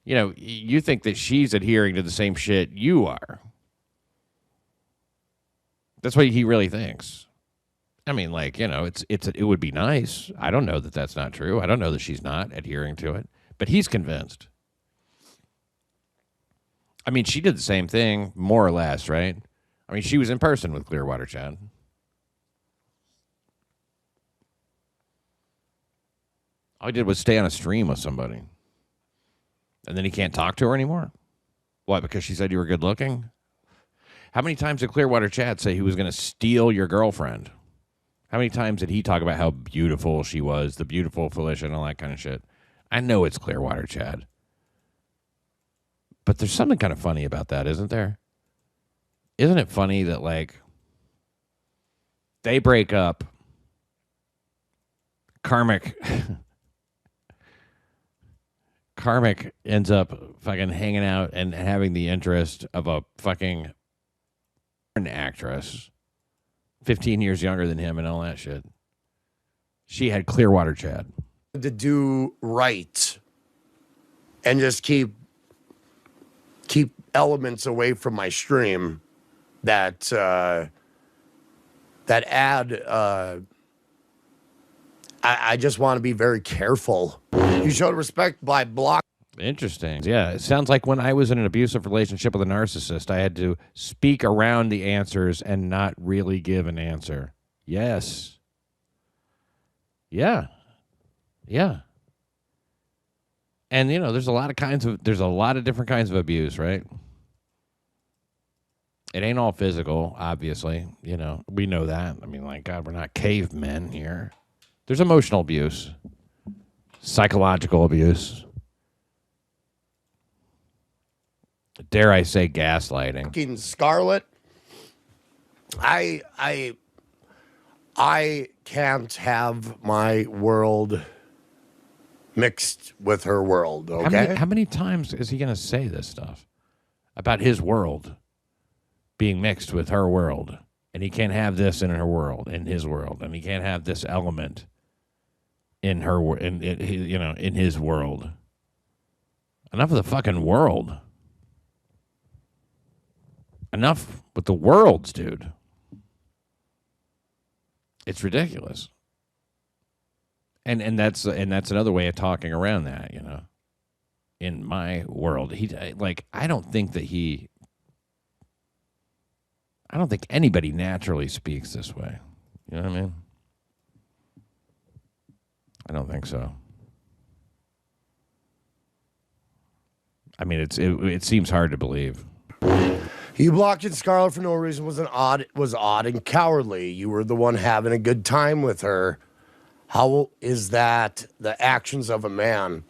You know, you think that she's adhering to the same shit you are. That's what he really thinks. I mean, like, you know, it would be nice. I don't know that that's not true. I don't know that she's not adhering to it, but he's convinced. I mean, she did the same thing, more or less, right? I mean, she was in person with Clearwater Chad. All he did was stay on a stream with somebody. And then he can't talk to her anymore? What, because she said you were good looking? How many times did Clearwater Chad say he was going to steal your girlfriend? How many times did he talk about how beautiful she was, the beautiful Felicia and all that kind of shit? I know it's Clearwater Chad. But there's something kind of funny about that, isn't there? Isn't it funny that, like, they break up, Karmic ends up fucking hanging out and having the interest of a fucking actress 15 years younger than him and all that shit. She had Clearwater Chad. To do right and just keep elements away from my stream that add I just want to be very careful. You showed respect by block. Interesting. Yeah, it sounds like when I was in an abusive relationship with a narcissist, I had to speak around the answers and not really give an answer. Yes. Yeah. Yeah. And, you know, there's a lot of different kinds of abuse, right? It ain't all physical, obviously. You know, we know that. I mean, like, God, we're not cavemen here. There's emotional abuse, psychological abuse. Dare I say gaslighting? Scarlet, I can't have my world mixed with her world, okay? How many times is he going to say this stuff about his world being mixed with her world? And he can't have this in her world, in his world, and he can't have this element in her, in his world. Enough of the fucking world. Enough with the worlds, dude. It's ridiculous. And that's another way of talking around that, you know. In my world, I don't think anybody naturally speaks this way. You know what I mean? I don't think so. I mean, it seems hard to believe. You blocked Scarlet for no reason was odd and cowardly. You were the one having a good time with her. How is that the actions of a man?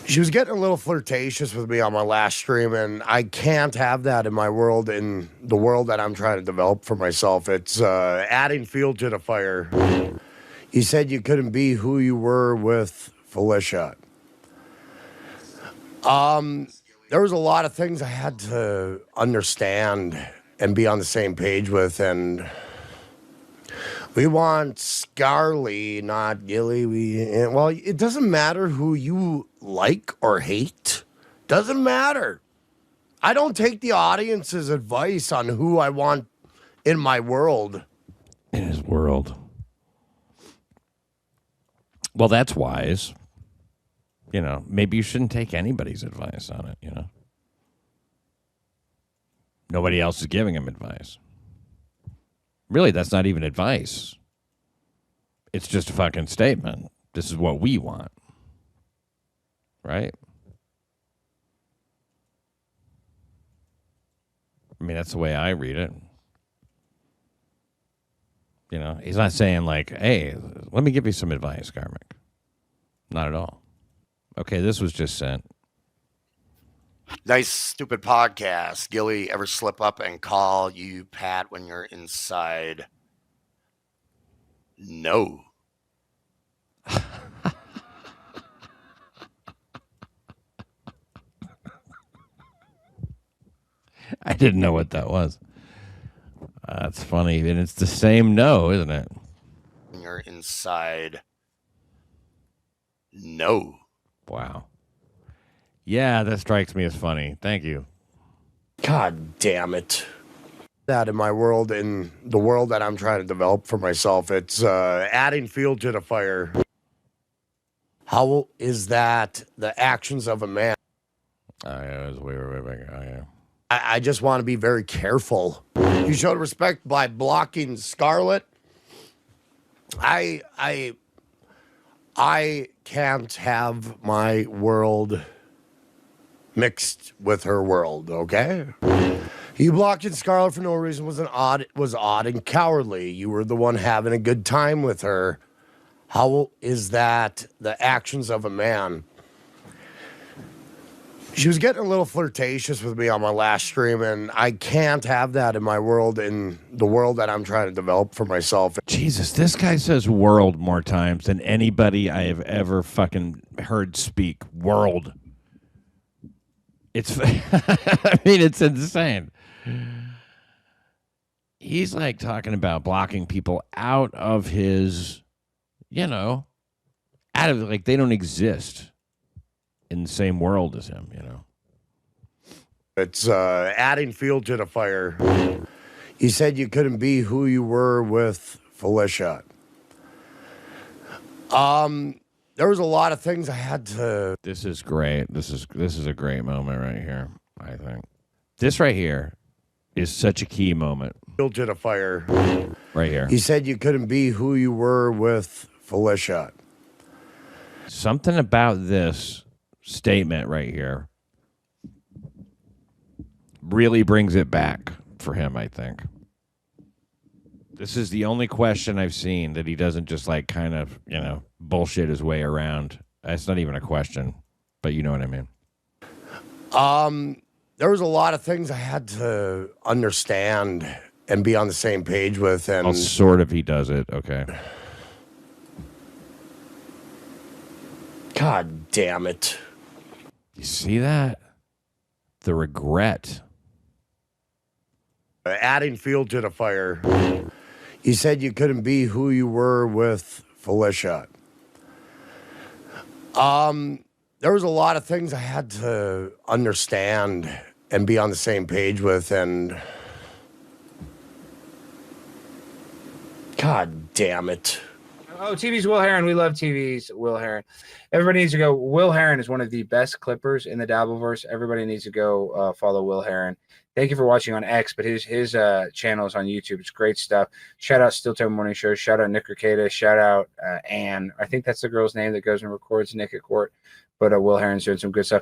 She was getting a little flirtatious with me on my last stream, and I can't have that in my world, in the world that I'm trying to develop for myself. It's adding fuel to the fire. You said you couldn't be who you were with Felicia. There was a lot of things I had to understand and be on the same page with, and we want Scarly, not Gilly. Well, it doesn't matter who you like or hate. Doesn't matter. I don't take the audience's advice on who I want in my world. In his world. Well, that's wise. You know, maybe you shouldn't take anybody's advice on it, you know. Nobody else is giving him advice. Really, that's not even advice. It's just a fucking statement. This is what we want. Right? I mean, that's the way I read it. You know, he's not saying like, hey, let me give you some advice, Karmic. Not at all. Okay, this was just sent. Nice, stupid podcast. Gilly ever slip up and call you Pat when you're inside? No. I didn't know what that was. That's funny. And it's the same no, isn't it? When you're inside? No. Wow. Yeah, that strikes me as funny. Thank you. God damn it. That in my world, in the world that I'm trying to develop for myself, it's adding fuel to the fire. How is that the actions of a man? Oh, yeah, it was way back. Oh, yeah. I just want to be very careful. You showed respect by blocking Scarlett. I can't have my world mixed with her world, okay? You blocking Scarlett for no reason was odd and cowardly. You were the one having a good time with her. How is that the actions of a man? She was getting a little flirtatious with me on my last stream, and I can't have that in my world, in the world that I'm trying to develop for myself. Jesus, this guy says world more times than anybody I have ever fucking heard speak. World. It's, I mean, it's insane. He's like talking about blocking people out of his, out of, like, they don't exist in the same world as him, It's adding fuel to the fire. You said you couldn't be who you were with Felicia. There was a lot of things I had to. This is great. This is a great moment right here, I think. This right here is such a key moment. Fuel to the fire. Right here. You said you couldn't be who you were with Felicia. Something about this statement right here really brings it back for him, I think. This is the only question I've seen that he doesn't just like kind of, bullshit his way around. That's not even a question, but you know what I mean. There was a lot of things I had to understand and be on the same page with, and sort of he does it, okay. God damn it. You see that? The regret. Adding fuel to the fire. You said you couldn't be who you were with Felicia. There was a lot of things I had to understand and be on the same page with, and God damn it. Oh, TV's Will Heron. We love TV's Will Heron. Everybody needs to go. Will Heron is one of the best clippers in the Dabbleverse. Everybody needs to go follow Will Heron. Thank you for watching on X, but his channel is on YouTube. It's great stuff. Shout out Steel Toe Morning Show. Shout out Nick Ricada. Shout out Ann. I think that's the girl's name that goes and records Nick at Court. But Will Heron's doing some good stuff.